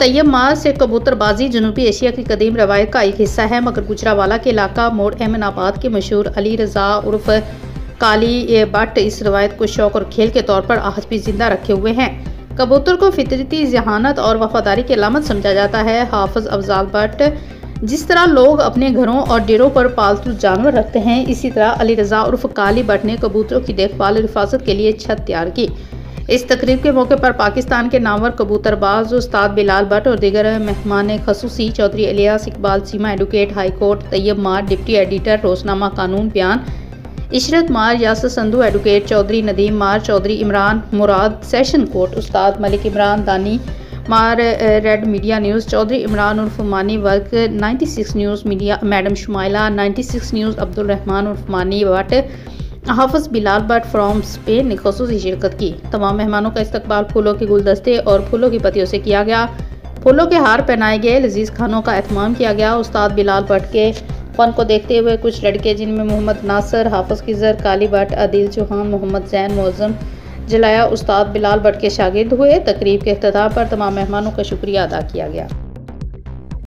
तैयब मार से कबूतरबाजी जनूबी एशिया की कदीम रवायत का एक हिस्सा है, मगर गुजरावाला के इलाका मोड़ अहमदाबाद के मशहूर अली रजा उर्फ काली बट इस रवायत को शौक और खेल के तौर पर आज भी जिंदा रखे हुए हैं। कबूतर को फितरती जहानत और वफादारी की अलामत समझा जाता है। हाफिज अफजाल बट जिस तरह लोग अपने घरों और डेरों पर पालतू जानवर रखते हैं, इसी तरह अली रजा उर्फ काली बट ने कबूतरों की देखभाल और हिफाजत के लिए छत तैयार की। इस तकरीब के मौके पर पाकिस्तान के नामवर कबूतरबाज उस्ताद बिलाल बट और दीगर मेहमान खसूसी Chaudhry Ilyas Iqbal Cheema advocate high court, Tayyab मार डिप्टी एडिटर रोजनामा कानून बयान, इशरत मार यासर संधू एडवोकेट, चौधरी नदीम मार, चौधरी इमरान मुराद सेशन कोर्ट, उस्ताद मलिक इमरान दानी मार red media news, Chaudhry Imran उर्फ Mani work 96 news media, madam Shumaila 96 news, Abdul Rahman उर्फ मानी बट, हाफिज बिलाल बट फ्रॉम स्पेन ने खसूसी शिरकत की। तमाम मेहमानों का इस्तकबाल फूलों के गुलदस्ते और फूलों की पत्तियों से किया गया। फूलों के हार पहनाए गए, लजीज खानों का एहतमाम किया गया। उस्ताद बिलाल बट के फन को देखते हुए कुछ लड़के जिनमें मोहम्मद नासर, हाफिज किजर, काली बट, आदिल चौहान, मोहम्मद जैन, मौजम जलाया उस्ताद बिलाल बट के शागिर्द हुए। तकरीब के इख्तिताम पर तमाम मेहमानों का शुक्रिया अदा किया गया।